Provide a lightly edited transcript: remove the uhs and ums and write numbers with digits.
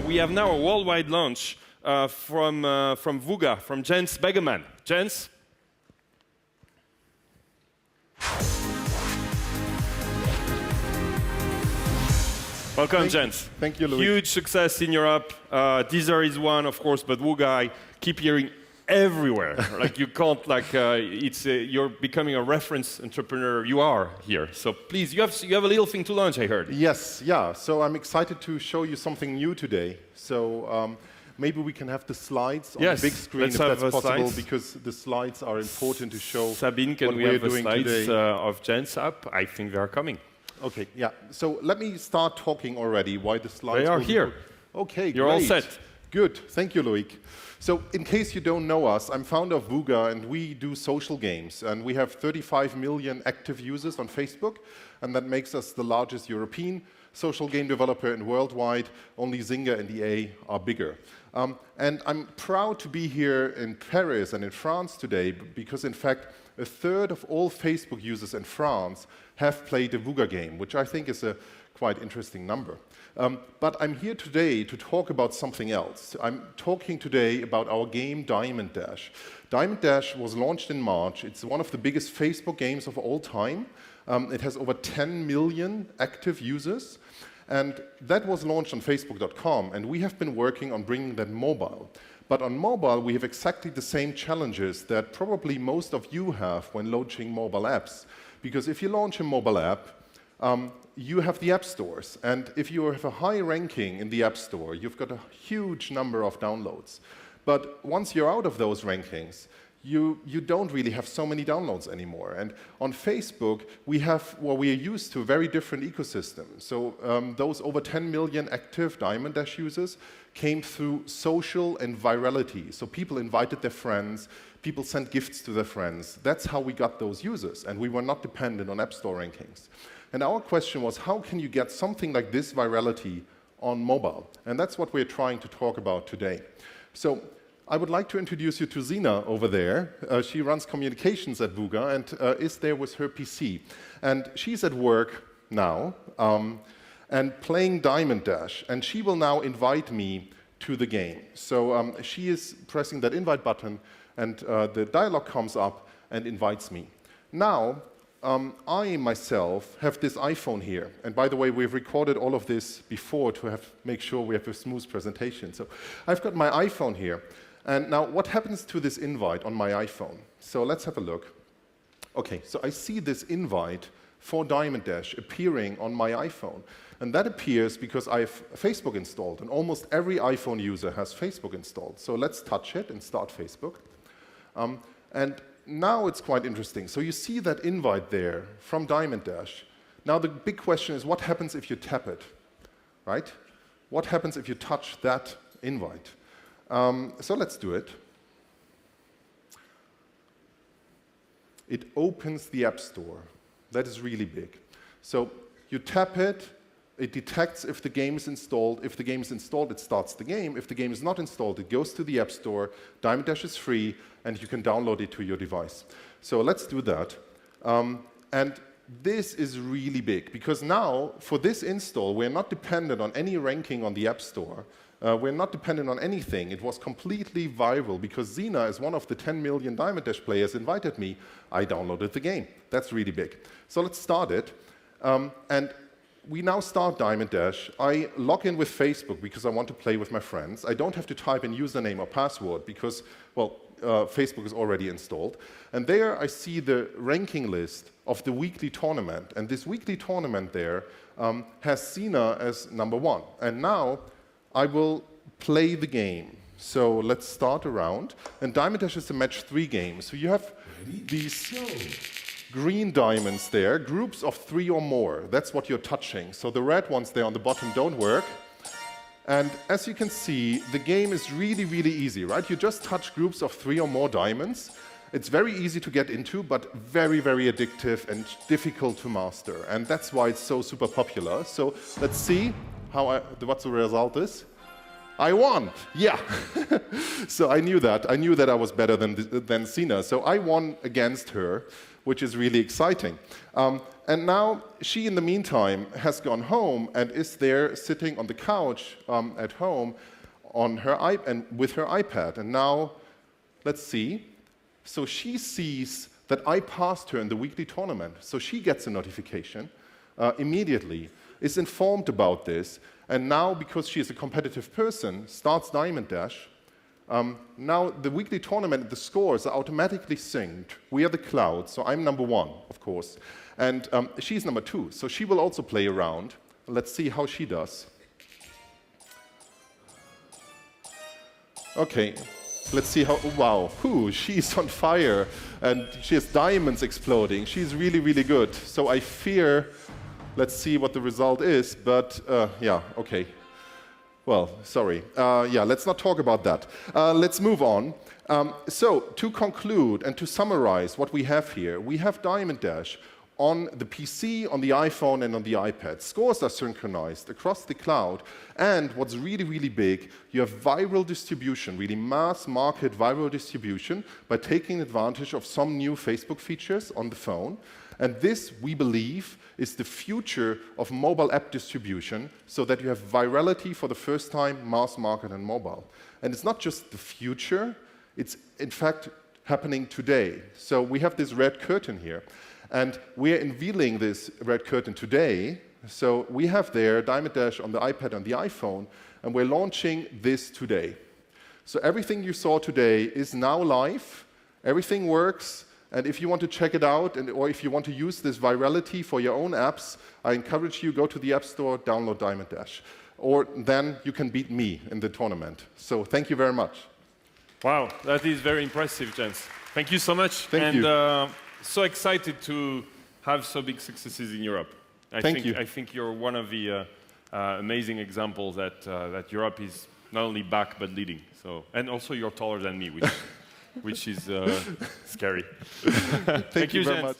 we have now a worldwide launch from Vuga, from Jens Begemann. Jens? Welcome, Jens. Thank you, Louis. Huge success in Europe. Deezer is one, of course, but Vuga, I keep hearing everywhere. Like you can't, like you're becoming a reference entrepreneur. You are here. So please, you have a little thing to launch, I heard. Yes, yeah. So I'm excited to show you something new today. So maybe we can have the slides on the big screen if that's possible, slides. because the slides are important to show Sabine, can what we we're have the doing slides today. Of Jens up? I think they are coming. Okay, yeah. So let me start talking already why the slides They are will be here. good. Okay, You're great. all set. Good. Thank you, Loic. So in case you don't know us, I'm founder of Vuga, and we do social games. And we have 35 million active users on Facebook, and that makes us the largest European social game developer, and worldwide, only Zynga and EA are bigger. And I'm proud to be here in Paris and in France today, because in fact, a third of all Facebook users in France have played a Vuga game, which I think is a quite interesting number. But I'm here today to talk about something else. I'm talking today about our game Diamond Dash. Diamond Dash was launched in March. It's one of the biggest Facebook games of all time. It has over 10 million active users. And that was launched on Facebook.com, and we have been working on bringing that mobile. But on mobile, we have exactly the same challenges that probably most of you have when launching mobile apps. Because if you launch a mobile app, you have the app stores. And if you have a high ranking in the app store, you've got a huge number of downloads. But once you're out of those rankings, you don't really have so many downloads anymore. And on Facebook, we are used to a very different ecosystem. So those over 10 million active Diamond Dash users came through social and virality. So people invited their friends, people sent gifts to their friends. That's how we got those users, and we were not dependent on App Store rankings. And our question was, how can you get something like this virality on mobile? And that's what we're trying to talk about today. So I would like to introduce you to Zina over there. She runs communications at Vuga and is there with her PC. And she's at work now and playing Diamond Dash. And she will now invite me to the game. So she is pressing that invite button, and the dialog comes up and invites me. Now, I myself have this iPhone here. And by the way, we've recorded all of this before to make sure we have a smooth presentation. So I've got my iPhone here. And now, what happens to this invite on my iPhone? So let's have a look. OK, so I see this invite for Diamond Dash appearing on my iPhone. And that appears because I have Facebook installed. And almost every iPhone user has Facebook installed. So let's touch it and start Facebook. And now it's quite interesting. So you see that invite there from Diamond Dash. Now the big question is, what happens if you tap it, right? What happens if you touch that invite? So let's do it. It opens the App Store. That is really big. So you tap it, it detects if the game is installed. If the game is installed, it starts the game. If the game is not installed, it goes to the App Store. Diamond Dash is free, and you can download it to your device. So let's do that. And this is really big, because now, for this install, we're not dependent on any ranking on the App Store. We're not dependent on anything. It was completely viral, because Zina, as one of the 10 million Diamond Dash players, invited me. I downloaded the game. That's really big. So let's start it. And we now start Diamond Dash. I log in with Facebook because I want to play with my friends. I don't have to type in username or password because, well, Facebook is already installed. And there I see the ranking list of the weekly tournament. And this weekly tournament there has Zina as #1. And now I will play the game. So let's start a round. And Diamond Dash is a match 3 game. So you have these green diamonds there, groups of 3 or more. That's what you're touching. So the red ones there on the bottom don't work. And as you can see, the game is really, really easy, right? You just touch groups of 3 or more diamonds. It's very easy to get into, but very, very addictive and difficult to master. And that's why it's so super popular. So let's see what the result is. I won, yeah. So I knew that. I knew that I was better than Zina. So I won against her which is really exciting. And now she, in the meantime, has gone home and is there sitting on the couch at home on her and with her iPad. And now, let's see. So she sees that I passed her in the weekly tournament. So she gets a notification immediately, is informed about this, and now, because she is a competitive person, starts Diamond Dash. Now the weekly tournament, the scores are automatically synced. We are the cloud, so I'm number 1, of course. And she's number 2, so she will also play around. Let's see how she does. Okay, let's see how, oh, wow, she's on fire, and she has diamonds exploding. She's really, really good. So I fear, let's see what the result is, but yeah, okay. Well, sorry. Yeah, let's not talk about that. Let's move on. So, to conclude and to summarize what we have here, we have Diamond Dash on the PC, on the iPhone, and on the iPad. Scores are synchronized across the cloud, and what's really, really big, you have viral distribution, really mass market viral distribution by taking advantage of some new Facebook features on the phone. And this, we believe, is the future of mobile app distribution, so that you have virality for the first time, mass market and mobile. And it's not just the future, it's in fact happening today. So we have this red curtain here, and we're unveiling this red curtain today. So we have there Diamond Dash on the iPad and the iPhone, and we're launching this today. So everything you saw today is now live, everything works. And if you want to check it out, or if you want to use this virality for your own apps, I encourage you, go to the App Store, download Diamond Dash. Or then you can beat me in the tournament. So thank you very much. Wow, that is very impressive, Jens. Thank you so much. Thank you. And so excited to have so big successes in Europe. I think you're one of the amazing examples that Europe is not only back, but leading. So, and also you're taller than me, which is scary. Thank you very Jens. much.